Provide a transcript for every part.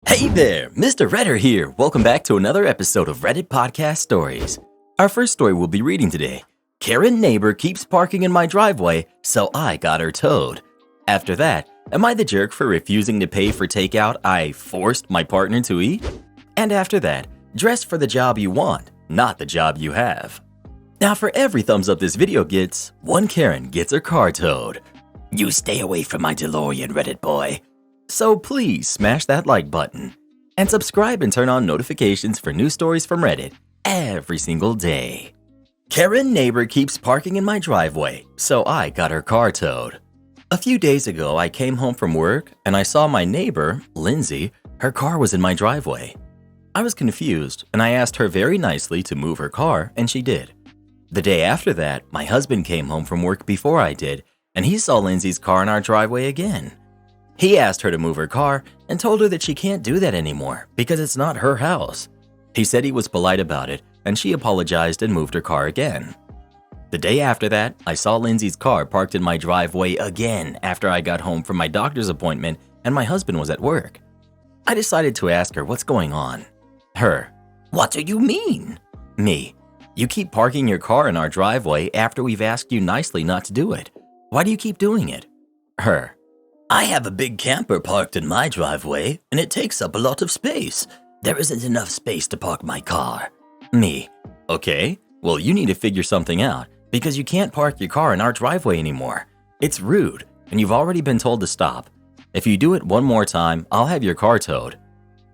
Hey there, Mr. Redder here. Welcome back to another episode of Reddit Podcast Stories. Our first story we'll be reading today. Karen neighbor keeps parking in my driveway, so I got her towed. After that, am I the jerk for refusing to pay for takeout I forced my partner to eat? And after that, dress for the job you want, not the job you have. Now for every thumbs up this video gets, one Karen gets her car towed. You stay away from my DeLorean, Reddit boy. So please smash that like button and subscribe and turn on notifications for new stories from Reddit every single day. Karen neighbor keeps parking in my driveway, so I got her car towed. A few days ago, I came home from work and I saw my neighbor, Lindsay, her car was in my driveway. I was confused and I asked her very nicely to move her car and she did. The day after that, my husband came home from work before I did and he saw Lindsay's car in our driveway again. He asked her to move her car and told her that she can't do that anymore because it's not her house. He said he was polite about it and she apologized and moved her car again. The day after that, I saw Lindsay's car parked in my driveway again after I got home from my doctor's appointment and my husband was at work. I decided to ask her what's going on. Her, what do you mean? Me, you keep parking your car in our driveway after we've asked you nicely not to do it. Why do you keep doing it? Her, I have a big camper parked in my driveway, and it takes up a lot of space. There isn't enough space to park my car. Me, okay, well you need to figure something out, because you can't park your car in our driveway anymore. It's rude, and you've already been told to stop. If you do it one more time, I'll have your car towed.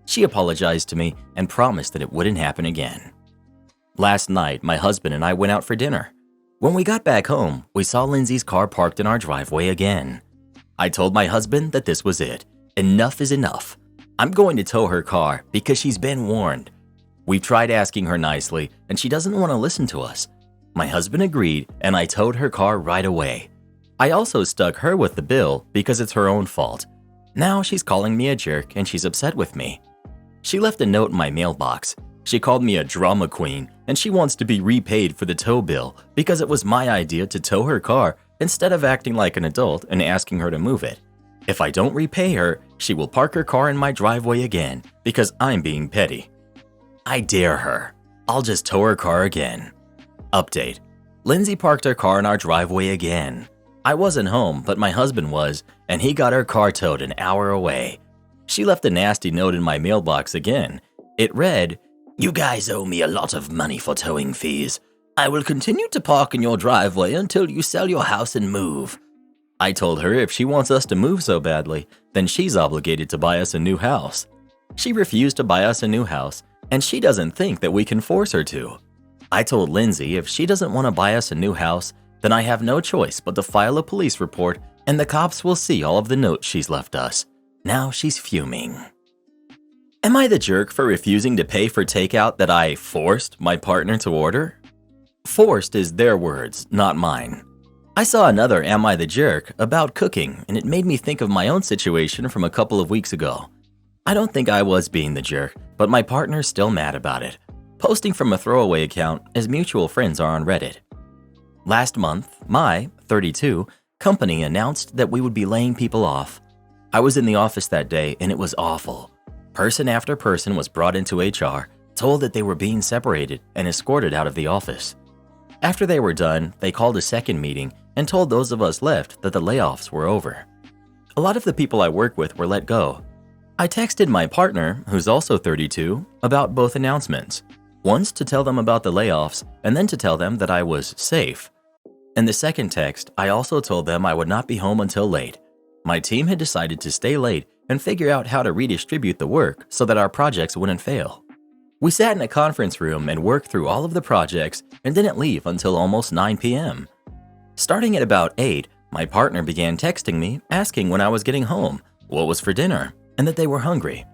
She apologized to me and promised that it wouldn't happen again. Last night, my husband and I went out for dinner. When we got back home, we saw Lindsay's car parked in our driveway again. I told my husband that this was it. Enough is enough. I'm going to tow her car because she's been warned. We've tried asking her nicely and she doesn't want to listen to us. My husband agreed and I towed her car right away. I also stuck her with the bill because it's her own fault. Now she's calling me a jerk and she's upset with me. She left a note in my mailbox. She called me a drama queen and she wants to be repaid for the tow bill because it was my idea to tow her car instead of acting like an adult and asking her to move it. If I don't repay her, she will park her car in my driveway again because I'm being petty. I dare her. I'll just tow her car again. Update. Lindsay parked her car in our driveway again. I wasn't home, but my husband was, and he got her car towed an hour away. She left a nasty note in my mailbox again. It read, "You guys owe me a lot of money for towing fees. I will continue to park in your driveway until you sell your house and move." I told her if she wants us to move so badly, then she's obligated to buy us a new house. She refused to buy us a new house, and she doesn't think that we can force her to. I told Lindsay if she doesn't want to buy us a new house, then I have no choice but to file a police report and the cops will see all of the notes she's left us. Now she's fuming. Am I the jerk for refusing to pay for takeout that I forced my partner to order? Forced is their words, not mine. I saw another Am I the Jerk about cooking, and it made me think of my own situation from a couple of weeks ago. I don't think I was being the jerk, but my partner's still mad about it, posting from a throwaway account as mutual friends are on Reddit. Last month, my, 32, company announced that we would be laying people off. I was in the office that day, and it was awful. Person after person was brought into HR, told that they were being separated, and escorted out of the office. After they were done, they called a second meeting and told those of us left that the layoffs were over. A lot of the people I work with were let go. I texted my partner, who's also 32, about both announcements. Once to tell them about the layoffs and then to tell them that I was safe. In the second text, I also told them I would not be home until late. My team had decided to stay late and figure out how to redistribute the work so that our projects wouldn't fail. We sat in a conference room and worked through all of the projects and didn't leave until almost 9 p.m. Starting at about 8, my partner began texting me asking when I was getting home, what was for dinner, and that they were hungry.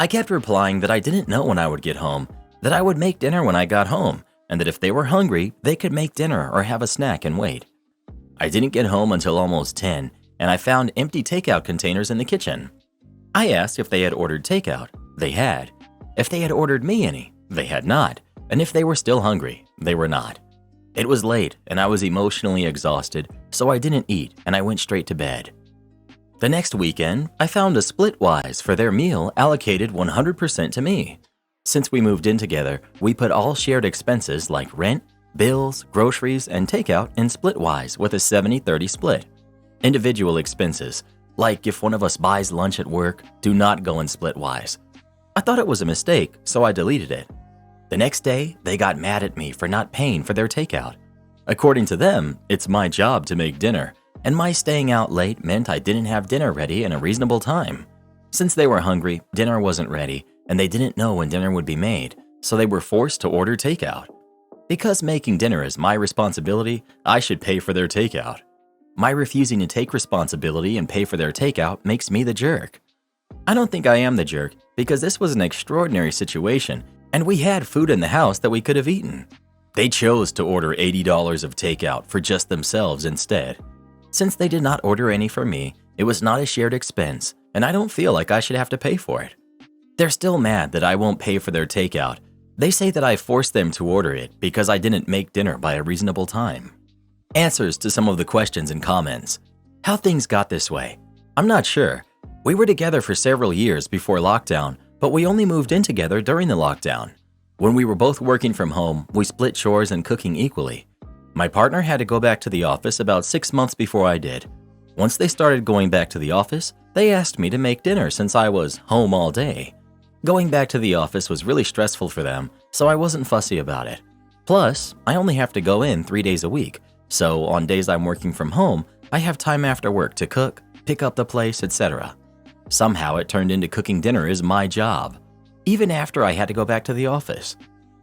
I kept replying that I didn't know when I would get home, that I would make dinner when I got home, and that if they were hungry, they could make dinner or have a snack and wait. I didn't get home until almost 10, and I found empty takeout containers in the kitchen. I asked if they had ordered takeout. They had. If they had ordered me any, they had not, and if they were still hungry, they were not. It was late and I was emotionally exhausted, so I didn't eat and I went straight to bed. The next weekend, I found a Splitwise for their meal allocated 100% to me. Since we moved in together, we put all shared expenses like rent, bills, groceries, and takeout in Splitwise with a 70-30 split. Individual expenses, like if one of us buys lunch at work, do not go in Splitwise. I thought it was a mistake, so I deleted it. The next day, they got mad at me for not paying for their takeout. According to them, it's my job to make dinner, and my staying out late meant I didn't have dinner ready in a reasonable time. Since they were hungry, dinner wasn't ready, and they didn't know when dinner would be made, so they were forced to order takeout. Because making dinner is my responsibility, I should pay for their takeout. My refusing to take responsibility and pay for their takeout makes me the jerk. I don't think I am the jerk because this was an extraordinary situation and we had food in the house that we could have eaten. They chose to order $80 of takeout for just themselves instead. Since they did not order any for me, it was not a shared expense and I don't feel like I should have to pay for it. They're still mad that I won't pay for their takeout. They say that I forced them to order it because I didn't make dinner by a reasonable time. Answers to some of the questions and comments. How things got this way. I'm not sure. We were together for several years before lockdown, but we only moved in together during the lockdown. When we were both working from home, we split chores and cooking equally. My partner had to go back to the office about 6 months before I did. Once they started going back to the office, they asked me to make dinner since I was home all day. Going back to the office was really stressful for them, so I wasn't fussy about it. Plus, I only have to go in 3 days a week, so on days I'm working from home, I have time after work to cook, pick up the place, etc. Somehow it turned into cooking dinner is my job, even after I had to go back to the office.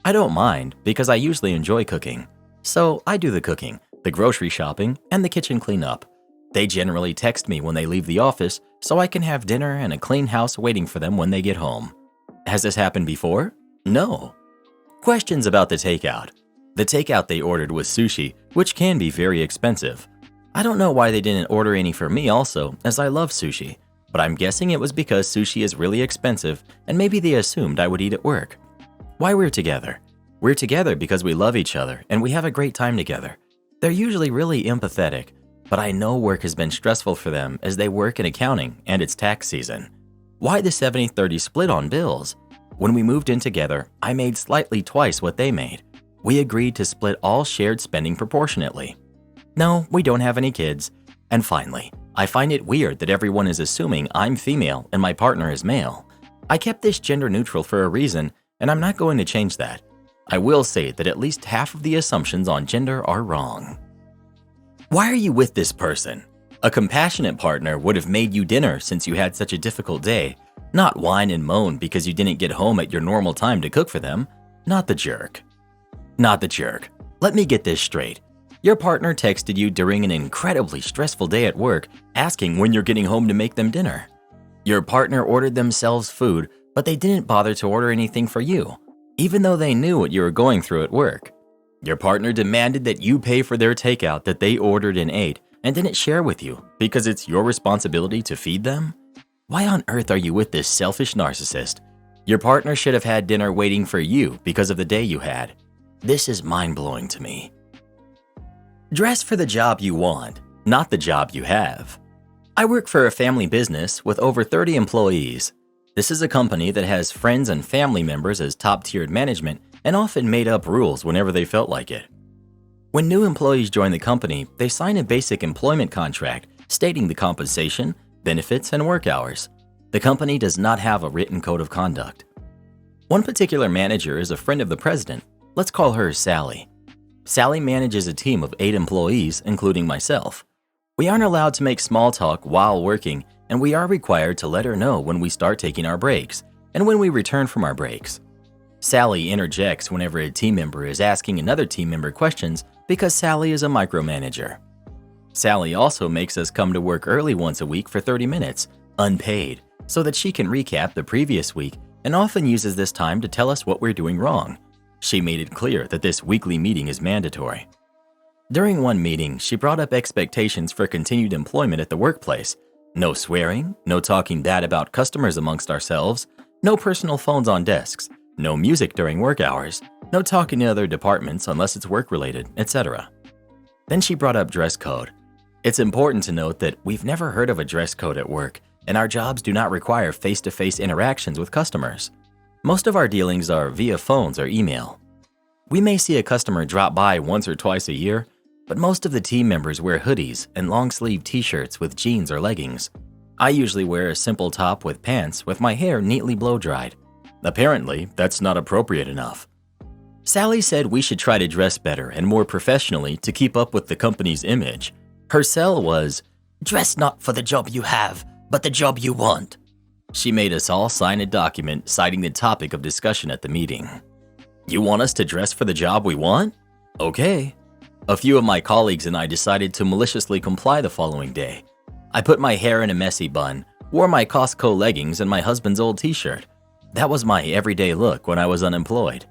I don't mind because I usually enjoy cooking, so I do the cooking, the grocery shopping, and the kitchen cleanup. They generally text me when they leave the office so I can have dinner and a clean house waiting for them when they get home. Has this happened before? No. Questions about the takeout. The takeout they ordered was sushi, which can be very expensive. I don't know why they didn't order any for me also, as I love sushi, but I'm guessing it was because sushi is really expensive and maybe they assumed I would eat at work. Why we're together? We're together because we love each other and we have a great time together. They're usually really empathetic, but I know work has been stressful for them as they work in accounting and it's tax season. Why the 70-30 split on bills? When we moved in together, I made slightly twice what they made. We agreed to split all shared spending proportionately. No, we don't have any kids. And finally, I find it weird that everyone is assuming I'm female and my partner is male. I kept this gender neutral for a reason, and I'm not going to change that. I will say that at least half of the assumptions on gender are wrong. Why are you with this person? A compassionate partner would have made you dinner since you had such a difficult day, not whine and moan because you didn't get home at your normal time to cook for them. Not the jerk. Not the jerk. Let me get this straight. Your partner texted you during an incredibly stressful day at work asking when you're getting home to make them dinner. Your partner ordered themselves food, but they didn't bother to order anything for you, even though they knew what you were going through at work. Your partner demanded that you pay for their takeout that they ordered and ate and didn't share with you because it's your responsibility to feed them? Why on earth are you with this selfish narcissist? Your partner should have had dinner waiting for you because of the day you had. This is mind-blowing to me. Dress for the job you want, not the job you have. I work for a family business with over 30 employees. This is a company that has friends and family members as top-tiered management and often made up rules whenever they felt like it. When new employees join the company, they sign a basic employment contract stating the compensation, benefits, and work hours. The company does not have a written code of conduct. One particular manager is a friend of the president. Let's call her Sally. Sally manages a team of 8 employees, including myself. We aren't allowed to make small talk while working, and we are required to let her know when we start taking our breaks and when we return from our breaks. Sally interjects whenever a team member is asking another team member questions because Sally is a micromanager. Sally also makes us come to work early once a week for 30 minutes, unpaid, so that she can recap the previous week and often uses this time to tell us what we're doing wrong. She made it clear that this weekly meeting is mandatory. During one meeting, she brought up expectations for continued employment at the workplace. No swearing, no talking bad about customers amongst ourselves, no personal phones on desks, no music during work hours, no talking to other departments unless it's work-related, etc. Then she brought up dress code. It's important to note that we've never heard of a dress code at work, and our jobs do not require face-to-face interactions with customers. Most of our dealings are via phones or email. We may see a customer drop by once or twice a year, but most of the team members wear hoodies and long-sleeve t-shirts with jeans or leggings. I usually wear a simple top with pants with my hair neatly blow-dried. Apparently, that's not appropriate enough. Sally said we should try to dress better and more professionally to keep up with the company's image. Her sell was, "Dress not for the job you have, but the job you want." She made us all sign a document citing the topic of discussion at the meeting. You want us to dress for the job we want? Okay. A few of my colleagues and I decided to maliciously comply the following day. I put my hair in a messy bun, wore my Costco leggings and my husband's old t-shirt. That was my everyday look when I was unemployed.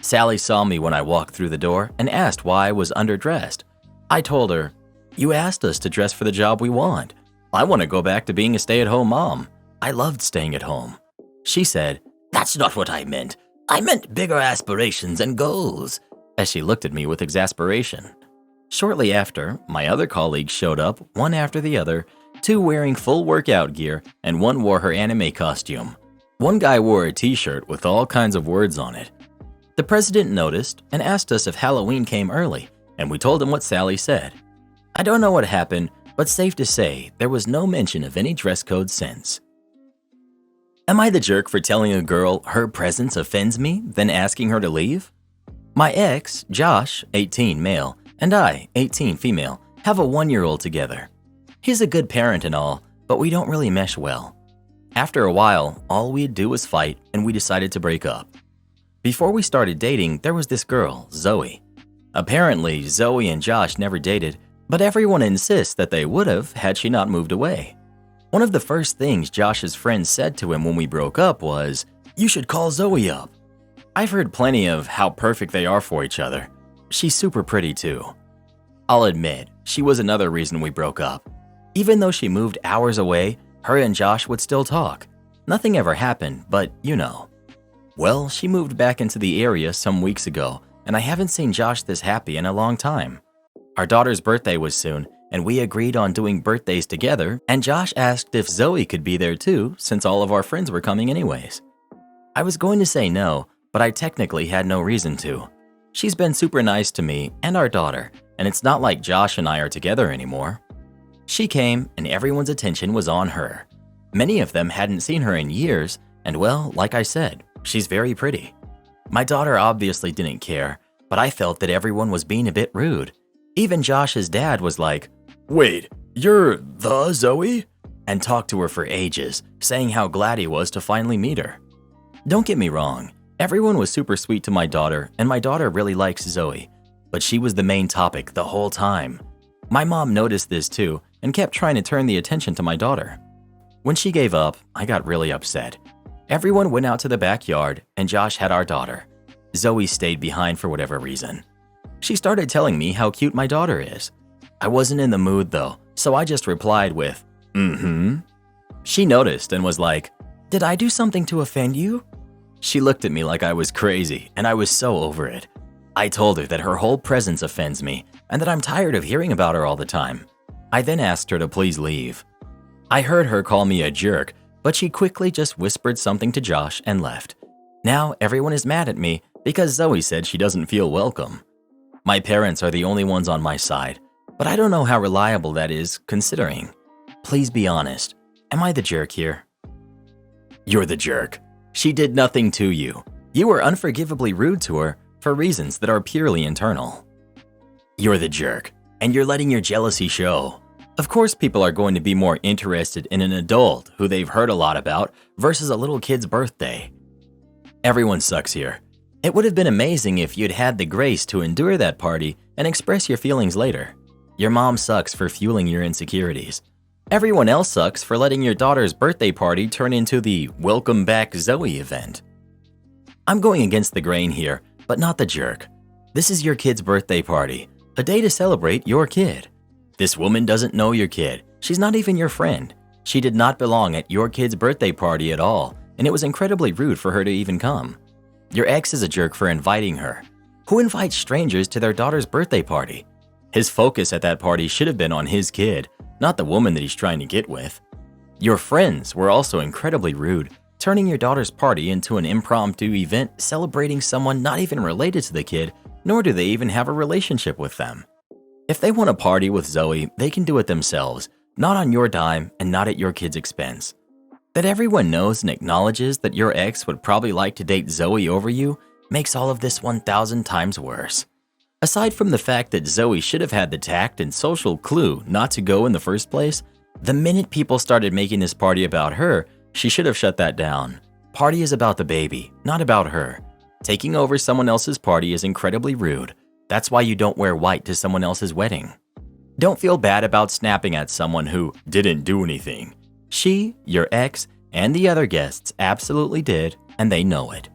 Sally saw me when I walked through the door and asked why I was underdressed. I told her, "You asked us to dress for the job we want. I want to go back to being a stay-at-home mom. I loved staying at home." She said, "That's not what I meant. I meant bigger aspirations and goals," as she looked at me with exasperation. Shortly after, my other colleagues showed up, one after the other, two wearing full workout gear and one wore her anime costume. One guy wore a t-shirt with all kinds of words on it. The president noticed and asked us if Halloween came early, and we told him what Sally said. I don't know what happened, but safe to say, there was no mention of any dress code since. Am I the jerk for telling a girl her presence offends me, then asking her to leave? My ex, Josh, 18 male, and I, 18 female, have a 1-year-old together. He's a good parent and all, but we don't really mesh well. After a while, all we'd do was fight, and we decided to break up. Before we started dating, there was this girl, Zoe. Apparently, Zoe and Josh never dated, but everyone insists that they would have had she not moved away. One of the first things Josh's friends said to him when we broke up was, "You should call Zoe up." I've heard plenty of how perfect they are for each other. She's super pretty too. I'll admit, she was another reason we broke up. Even though she moved hours away, her and Josh would still talk. Nothing ever happened, but you know. Well, she moved back into the area some weeks ago, and I haven't seen Josh this happy in a long time. Our daughter's birthday was soon, and we agreed on doing birthdays together, and Josh asked if Zoe could be there too, since all of our friends were coming anyways. I was going to say no, but I technically had no reason to. She's been super nice to me and our daughter, and it's not like Josh and I are together anymore. She came, and everyone's attention was on her. Many of them hadn't seen her in years, and well, like I said, she's very pretty. My daughter obviously didn't care, but I felt that everyone was being a bit rude. Even Josh's dad was like, "Wait, you're the Zoe?" and talked to her for ages, saying how glad he was to finally meet her. Don't get me wrong, everyone was super sweet to my daughter, and my daughter really likes Zoe, but she was the main topic the whole time. My mom noticed this too and kept trying to turn the attention to my daughter. When she gave up, I got really upset. Everyone went out to the backyard, and Josh had our daughter. Zoe stayed behind for whatever reason. She started telling me how cute my daughter is. I wasn't in the mood though, so I just replied with, "Mm-hmm." She noticed and was like, "Did I do something to offend you?" She looked at me like I was crazy, and I was so over it. I told her that her whole presence offends me and that I'm tired of hearing about her all the time. I then asked her to please leave. I heard her call me a jerk, but she quickly just whispered something to Josh and left. Now everyone is mad at me because Zoe said she doesn't feel welcome. My parents are the only ones on my side, but I don't know how reliable that is considering. Please be honest. Am I the jerk here? You're the jerk. She did nothing to you. You were unforgivably rude to her for reasons that are purely internal. You're the jerk, and you're letting your jealousy show. Of course, people are going to be more interested in an adult who they've heard a lot about versus a little kid's birthday. Everyone sucks here. It would have been amazing if you'd had the grace to endure that party and express your feelings later. Your mom sucks for fueling your insecurities. Everyone else sucks for letting your daughter's birthday party turn into the Welcome Back Zoe event. I'm going against the grain here, but not the jerk. This is your kid's birthday party, a day to celebrate your kid. This woman doesn't know your kid. She's not even your friend. She did not belong at your kid's birthday party at all, and it was incredibly rude for her to even come. Your ex is a jerk for inviting her. Who invites strangers to their daughter's birthday party? His focus at that party should have been on his kid, not the woman that he's trying to get with. Your friends were also incredibly rude, turning your daughter's party into an impromptu event celebrating someone not even related to the kid, nor do they even have a relationship with them. If they want to party with Zoe, they can do it themselves, not on your dime and not at your kid's expense. That everyone knows and acknowledges that your ex would probably like to date Zoe over you makes all of this 1,000 times worse. Aside from the fact that Zoe should have had the tact and social clue not to go in the first place, the minute people started making this party about her, she should have shut that down. Party is about the baby, not about her. Taking over someone else's party is incredibly rude. That's why you don't wear white to someone else's wedding. Don't feel bad about snapping at someone who didn't do anything. She, your ex, and the other guests absolutely did, and they know it.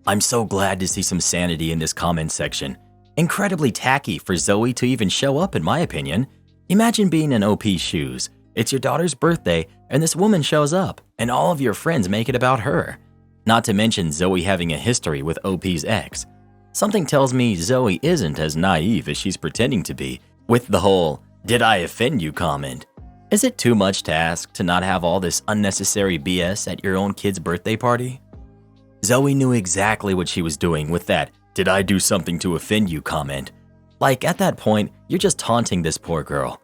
I'm so glad to see some sanity in this comment section. Incredibly tacky for Zoe to even show up, in my opinion. Imagine being in OP's shoes. It's your daughter's birthday, and this woman shows up, and all of your friends make it about her. Not to mention Zoe having a history with OP's ex. Something tells me Zoe isn't as naive as she's pretending to be with the whole, "Did I offend you?" comment. Is it too much to ask to not have all this unnecessary BS at your own kid's birthday party? Zoe knew exactly what she was doing with that "Did I do something to offend you?" comment. Like, at that point, you're just taunting this poor girl.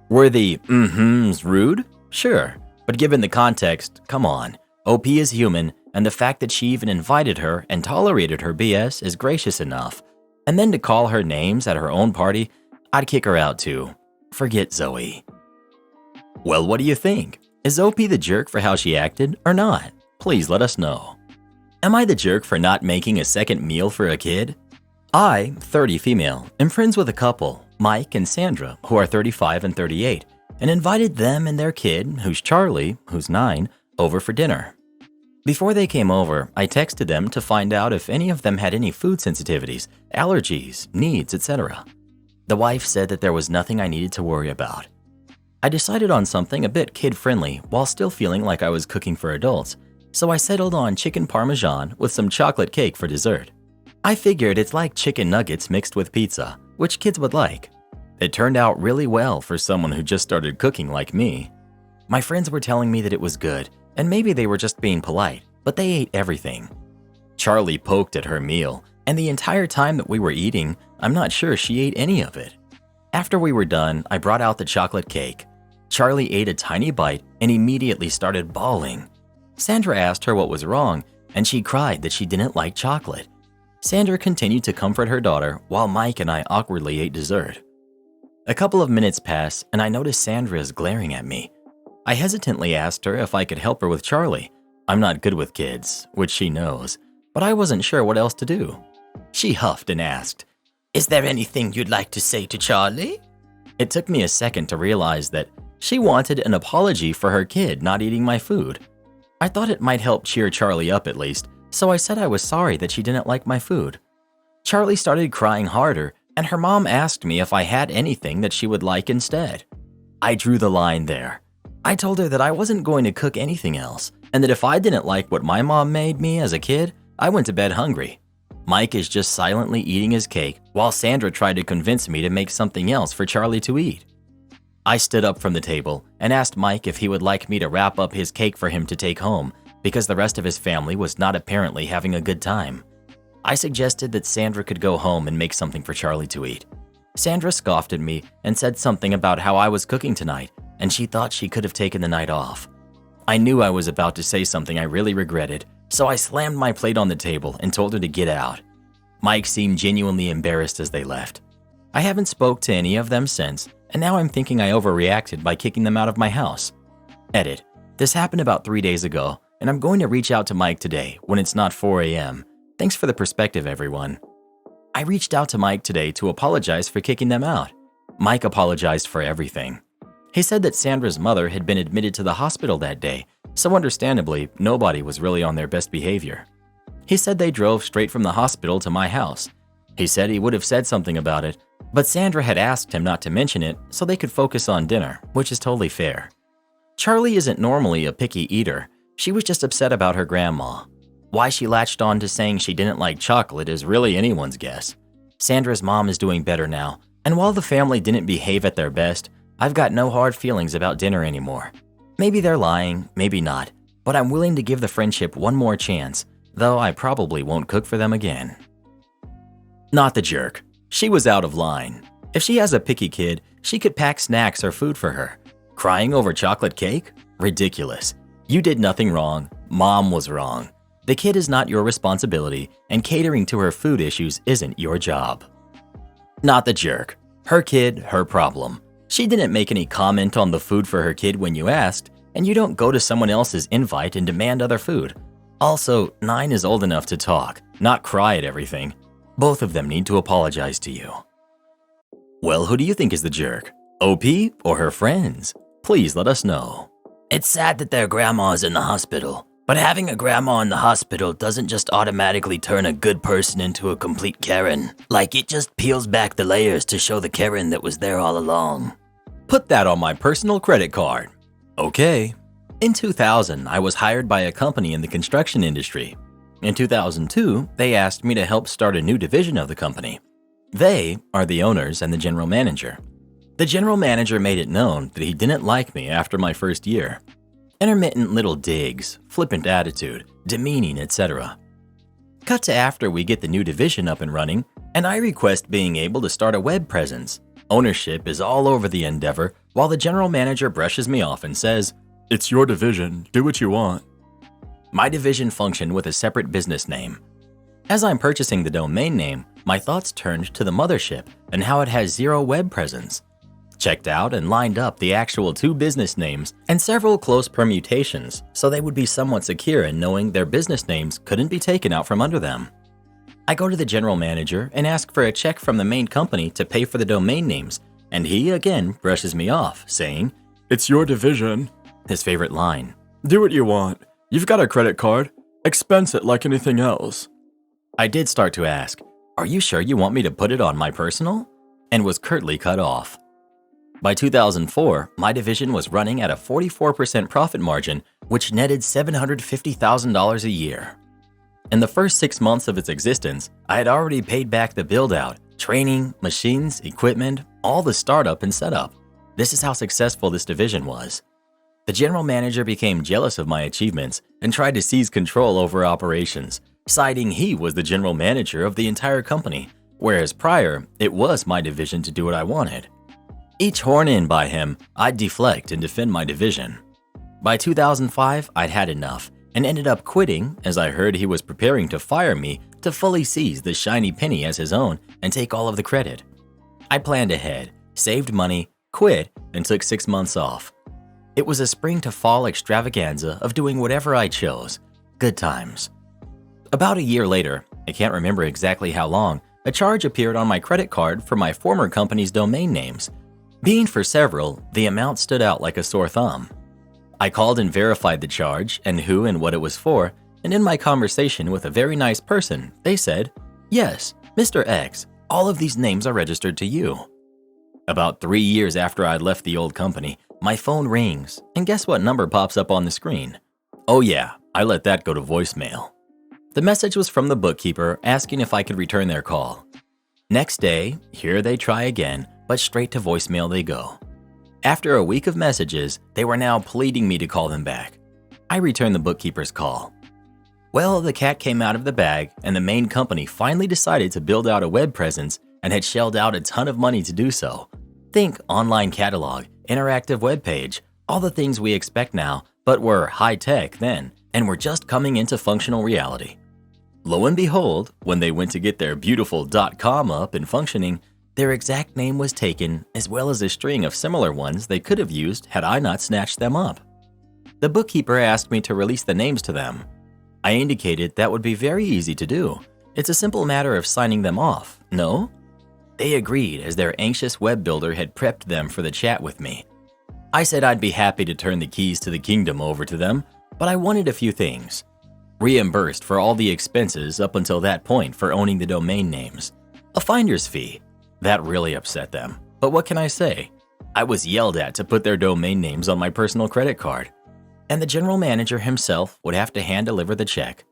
Were the mm-hms rude? Sure, but given the context, come on. OP is human, and the fact that she even invited her and tolerated her BS is gracious enough. And then to call her names at her own party, I'd kick her out too. Forget Zoe. Well, what do you think? Is OP the jerk for how she acted or not? Please let us know. Am I the jerk for not making a second meal for a kid? I, 30 female, am friends with a couple, Mike and Sandra, who are 35 and 38, and invited them and their kid, who's Charlie, who's 9, over for dinner. Before they came over, I texted them to find out if any of them had any food sensitivities, allergies, needs, etc. The wife said that there was nothing I needed to worry about. I decided on something a bit kid-friendly while still feeling like I was cooking for adults, so I settled on chicken parmesan with some chocolate cake for dessert. I figured it's like chicken nuggets mixed with pizza, which kids would like. It turned out really well for someone who just started cooking like me. My friends were telling me that it was good, and maybe they were just being polite, but they ate everything. Charlie poked at her meal, and the entire time that we were eating, I'm not sure she ate any of it. After we were done, I brought out the chocolate cake. Charlie ate a tiny bite and immediately started bawling. Sandra asked her what was wrong, and she cried that she didn't like chocolate. Sandra continued to comfort her daughter while Mike and I awkwardly ate dessert. A couple of minutes pass, and I notice Sandra is glaring at me. I hesitantly asked her if I could help her with Charlie. I'm not good with kids, which she knows, but I wasn't sure what else to do. She huffed and asked, "Is there anything you'd like to say to Charlie?" It took me a second to realize that she wanted an apology for her kid not eating my food. I thought it might help cheer Charlie up at least, so I said I was sorry that she didn't like my food. Charlie started crying harder, and her mom asked me if I had anything that she would like instead. I drew the line there. I told her that I wasn't going to cook anything else, and that if I didn't like what my mom made me as a kid, I went to bed hungry. Mike is just silently eating his cake while Sandra tried to convince me to make something else for Charlie to eat. I stood up from the table and asked Mike if he would like me to wrap up his cake for him to take home because the rest of his family was not apparently having a good time. I suggested that Sandra could go home and make something for Charlie to eat. Sandra scoffed at me and said something about how I was cooking tonight and she thought she could have taken the night off. I knew I was about to say something I really regretted, so I slammed my plate on the table and told her to get out. Mike seemed genuinely embarrassed as they left. I haven't spoke to any of them since, and now I'm thinking I overreacted by kicking them out of my house. Edit. This happened about 3 days ago, and I'm going to reach out to Mike today when it's not 4 a.m. Thanks for the perspective, everyone. I reached out to Mike today to apologize for kicking them out. Mike apologized for everything. He said that Sandra's mother had been admitted to the hospital that day, so understandably, nobody was really on their best behavior. He said they drove straight from the hospital to my house. He said he would have said something about it, but Sandra had asked him not to mention it so they could focus on dinner, which is totally fair. Charlie isn't normally a picky eater. She was just upset about her grandma. Why she latched on to saying she didn't like chocolate is really anyone's guess. Sandra's mom is doing better now, And while the family didn't behave at their best, I've got no hard feelings about dinner anymore. Maybe they're lying, maybe not, but I'm willing to give the friendship one more chance, though I probably won't cook for them again. Not the jerk. She was out of line. If she has a picky kid, she could pack snacks or food for her. Crying over chocolate cake? Ridiculous. You did nothing wrong. Mom was wrong. The kid is not your responsibility, and catering to her food issues isn't your job. Not the jerk. Her kid, her problem. She didn't make any comment on the food for her kid when you asked, and you don't go to someone else's invite and demand other food. Also, 9 is old enough to talk, not cry at everything. Both of them need to apologize to you. Well, who do you think is the jerk? OP or her friends? Please let us know. It's sad that their grandma's in the hospital, but having a grandma in the hospital doesn't just automatically turn a good person into a complete Karen. Like, it just peels back the layers to show the Karen that was there all along. Put that on my personal credit card. Okay. In 2000, I was hired by a company in the construction industry. In 2002, they asked me to help start a new division of the company. They are the owners and the general manager. The general manager made it known that he didn't like me after my first year. Intermittent little digs, flippant attitude, demeaning, etc. Cut to after we get the new division up and running, and I request being able to start a web presence. Ownership is all over the endeavor, while the general manager brushes me off and says, "It's your division, do what you want." My division functioned with a separate business name. As I'm purchasing the domain name, my thoughts turned to the mothership and how it has 0 web presence. Checked out and lined up the actual 2 business names and several close permutations so they would be somewhat secure in knowing their business names couldn't be taken out from under them. I go to the general manager and ask for a check from the main company to pay for the domain names, and he again brushes me off, saying, "It's your division." His favorite line, "Do what you want. You've got a credit card. Expense it like anything else." I did start to ask, "Are you sure you want me to put it on my personal?" and was curtly cut off. By 2004, my division was running at a 44% profit margin, which netted $750,000 a year. In the first 6 months of its existence, I had already paid back the build-out, training, machines, equipment, all the startup and setup. This is how successful this division was. The general manager became jealous of my achievements and tried to seize control over operations, citing he was the general manager of the entire company, whereas prior, it was my division to do what I wanted. Each horn in by him, I'd deflect and defend my division. By 2005, I'd had enough and ended up quitting as I heard he was preparing to fire me to fully seize the shiny penny as his own and take all of the credit. I planned ahead, saved money, quit, and took 6 months off. It was a spring to fall extravaganza of doing whatever I chose. Good times. About a year later, I can't remember exactly how long, a charge appeared on my credit card for my former company's domain names. Being for several, the amount stood out like a sore thumb. I called and verified the charge and who and what it was for, and in my conversation with a very nice person, they said, "Yes, Mr. X, all of these names are registered to you." About 3 years after I'd left the old company, my phone rings, and guess what number pops up on the screen? Oh yeah, I let that go to voicemail. The message was from the bookkeeper asking if I could return their call. Next day, here they try again, but straight to voicemail they go. After a week of messages, they were now pleading me to call them back. I returned the bookkeeper's call. Well, the cat came out of the bag, and the main company finally decided to build out a web presence and had shelled out a ton of money to do so. Think online catalog, interactive web page, all the things we expect now, but were high-tech then, and were just coming into functional reality. Lo and behold, when they went to get their beautiful .com up and functioning, their exact name was taken, as well as a string of similar ones they could have used had I not snatched them up. The bookkeeper asked me to release the names to them. I indicated that would be very easy to do. It's a simple matter of signing them off, no? They agreed as their anxious web builder had prepped them for the chat with me. I said I'd be happy to turn the keys to the kingdom over to them, but I wanted a few things. Reimbursed for all the expenses up until that point for owning the domain names. A finder's fee. That really upset them, but what can I say? I was yelled at to put their domain names on my personal credit card, and the general manager himself would have to hand-deliver the check.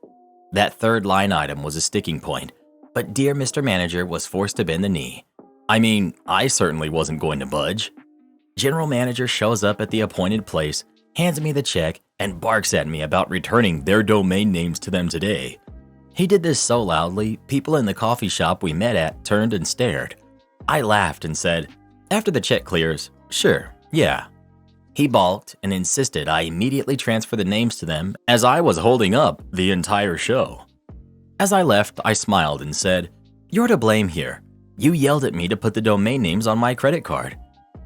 That third line item was a sticking point, but dear Mr. Manager was forced to bend the knee. I mean, I certainly wasn't going to budge. General manager shows up at the appointed place, hands me the check, and barks at me about returning their domain names to them today. He did this so loudly, people in the coffee shop we met at turned and stared. I laughed and said, "After the check clears, sure, yeah." He balked and insisted I immediately transfer the names to them as I was holding up the entire show. As I left, I smiled and said, "You're to blame here. You yelled at me to put the domain names on my credit card."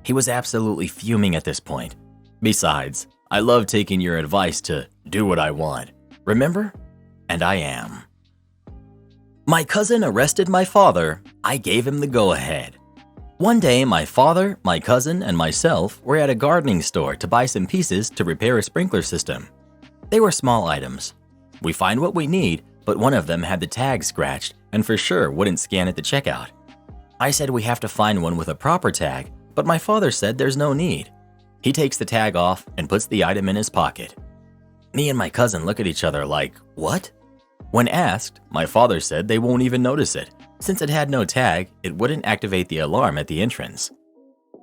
He was absolutely fuming at this point. Besides, I love taking your advice to do what I want. Remember? And I am. My cousin arrested my father. I gave him the go-ahead. One day, my father, my cousin, and myself were at a gardening store to buy some pieces to repair a sprinkler system. They were small items. We find what we need, but one of them had the tag scratched and for sure wouldn't scan at the checkout. I said we have to find one with a proper tag, but my father said there's no need. He takes the tag off and puts the item in his pocket. Me and my cousin look at each other like, what? When asked, my father said they won't even notice it. Since it had no tag, it wouldn't activate the alarm at the entrance.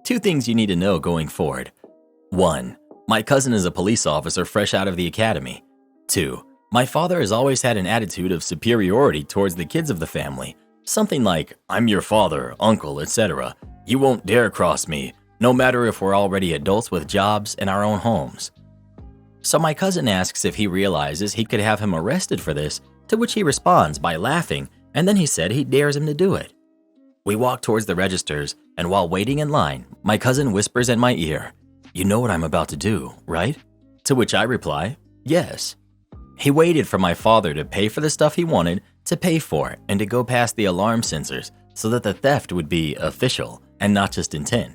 2 things you need to know going forward. 1. My cousin is a police officer fresh out of the academy. 2. My father has always had an attitude of superiority towards the kids of the family. Something like, "I'm your father, uncle, etc. You won't dare cross me, no matter if we're already adults with jobs and our own homes." So my cousin asks if he realizes he could have him arrested for this, to which he responds by laughing, and then he said he dares him to do it. We walk towards the registers, and while waiting in line, my cousin whispers in my ear, "You know what I'm about to do, right?" To which I reply, "Yes." He waited for my father to pay for the stuff he wanted, to pay for it, and to go past the alarm sensors so that the theft would be official and not just intent.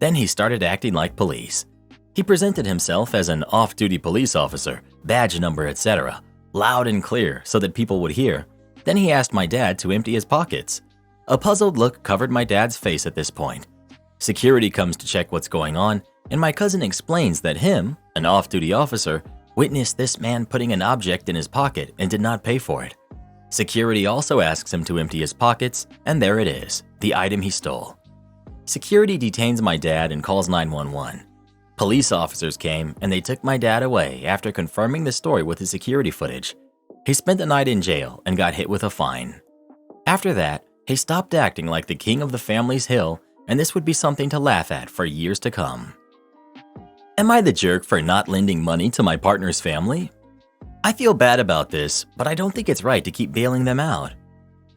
Then he started acting like police. He presented himself as an off-duty police officer, badge number, etc., loud and clear so that people would hear. Then he asked my dad to empty his pockets. A puzzled look covered my dad's face at this point. Security comes to check what's going on, and my cousin explains that him, an off-duty officer, witnessed this man putting an object in his pocket and did not pay for it. Security also asks him to empty his pockets, and there it is, the item he stole. Security detains my dad and calls 911. Police officers came and they took my dad away after confirming the story with the security footage. He spent the night in jail and got hit with a fine. After that, he stopped acting like the king of the family's hill, and this would be something to laugh at for years to come. Am I the jerk for not lending money to my partner's family? I feel bad about this, but I don't think it's right to keep bailing them out.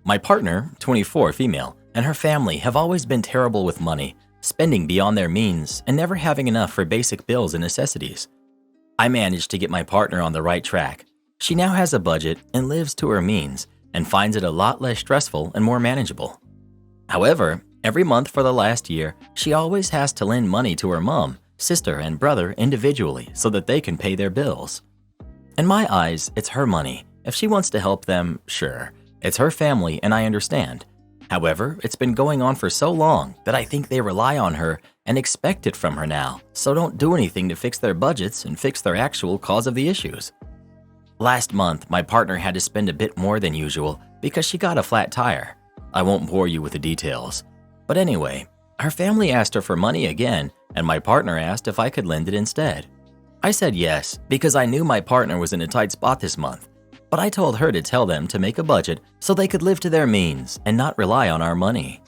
My partner, 24, female, and her family have always been terrible with money, spending beyond their means and never having enough for basic bills and necessities. I managed to get my partner on the right track. She now has a budget and lives to her means and finds it a lot less stressful and more manageable. However, every month for the last year, she always has to lend money to her mom, sister, and brother individually so that they can pay their bills. In my eyes, it's her money. If she wants to help them, sure. It's her family and I understand. However, it's been going on for so long that I think they rely on her and expect it from her now, so don't do anything to fix their budgets and fix their actual cause of the issues. Last month, my partner had to spend a bit more than usual because she got a flat tire. I won't bore you with the details. But anyway, her family asked her for money again, and my partner asked if I could lend it instead. I said yes, because I knew my partner was in a tight spot this month, but I told her to tell them to make a budget so they could live to their means and not rely on our money.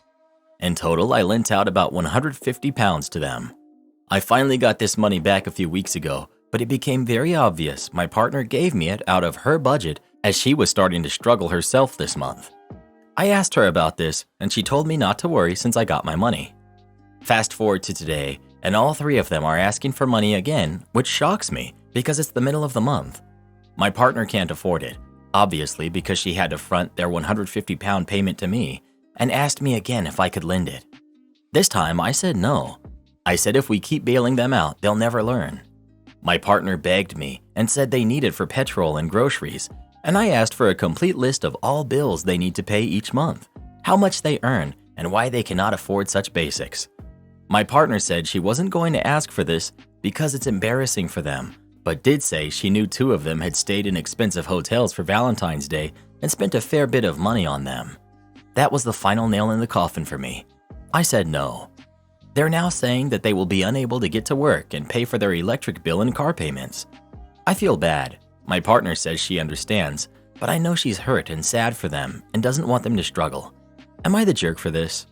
In total, I lent out about £150 to them. I finally got this money back a few weeks ago, but it became very obvious my partner gave me it out of her budget as she was starting to struggle herself this month. I asked her about this, and she told me not to worry since I got my money. Fast forward to today, and all 3 of them are asking for money again, which shocks me because it's the middle of the month. My partner can't afford it, obviously because she had to front their £150 payment to me, and asked me again if I could lend it. This time I said no. I said if we keep bailing them out, they'll never learn. My partner begged me and said they need it for petrol and groceries, and I asked for a complete list of all bills they need to pay each month, how much they earn, and why they cannot afford such basics. My partner said she wasn't going to ask for this because it's embarrassing for them, but did say she knew 2 of them had stayed in expensive hotels for Valentine's Day and spent a fair bit of money on them. That was the final nail in the coffin for me. I said no. They're now saying that they will be unable to get to work and pay for their electric bill and car payments. I feel bad. My partner says she understands, but I know she's hurt and sad for them and doesn't want them to struggle. Am I the jerk for this?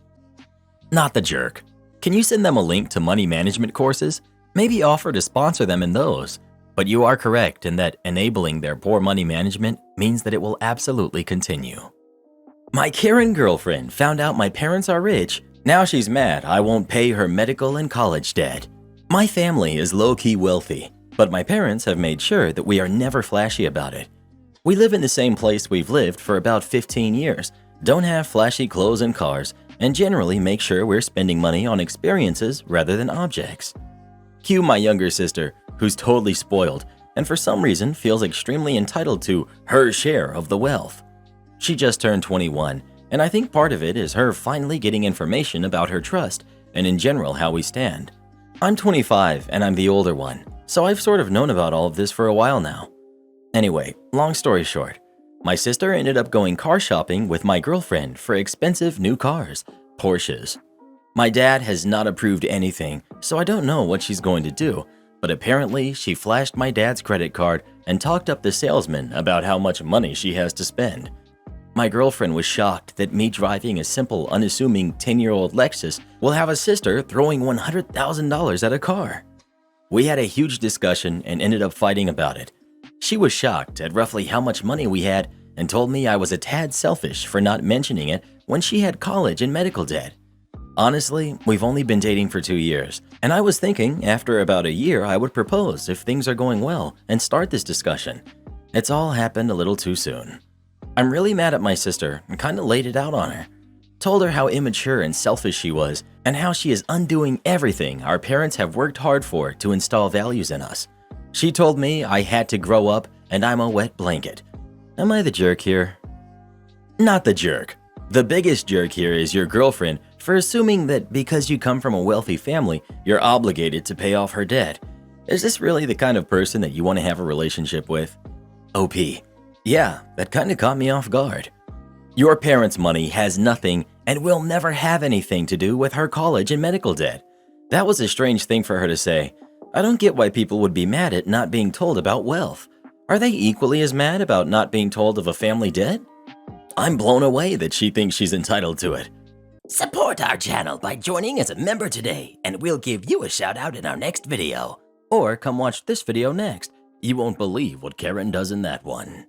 Not the jerk. Can you send them a link to money management courses? Maybe offer to sponsor them in those. But you are correct in that enabling their poor money management means that it will absolutely continue. My Karen girlfriend found out my parents are rich. Now she's mad I won't pay her medical and college debt. My family is low-key wealthy, but my parents have made sure that we are never flashy about it. We live in the same place we've lived for about 15 years, don't have flashy clothes and cars, and generally make sure we're spending money on experiences rather than objects. Cue my younger sister, who's totally spoiled and for some reason feels extremely entitled to her share of the wealth. She just turned 21, and I think part of it is her finally getting information about her trust and in general how we stand. I'm 25 and I'm the older one, so I've sort of known about all of this for a while now. Anyway, long story short, my sister ended up going car shopping with my girlfriend for expensive new cars, Porsches. My dad has not approved anything, so I don't know what she's going to do, but apparently she flashed my dad's credit card and talked up the salesman about how much money she has to spend. My girlfriend was shocked that me driving a simple, unassuming 10-year-old Lexus will have a sister throwing $100,000 at a car. We had a huge discussion and ended up fighting about it. She was shocked at roughly how much money we had and told me I was a tad selfish for not mentioning it when she had college and medical debt. Honestly, we've only been dating for 2 years, and I was thinking after about a year I would propose if things are going well and start this discussion. It's all happened a little too soon. I'm really mad at my sister and kind of laid it out on her. Told her how immature and selfish she was and how she is undoing everything our parents have worked hard for to install values in us. She told me I had to grow up and I'm a wet blanket. Am I the jerk here? Not the jerk. The biggest jerk here is your girlfriend for assuming that because you come from a wealthy family, you're obligated to pay off her debt. Is this really the kind of person that you want to have a relationship with? OP. Yeah, that kind of caught me off guard. Your parents' money has nothing and will never have anything to do with her college and medical debt. That was a strange thing for her to say. I don't get why people would be mad at not being told about wealth. Are they equally as mad about not being told of a family debt? I'm blown away that she thinks she's entitled to it. Support our channel by joining as a member today, and we'll give you a shout out in our next video. Or come watch this video next. You won't believe what Karen does in that one.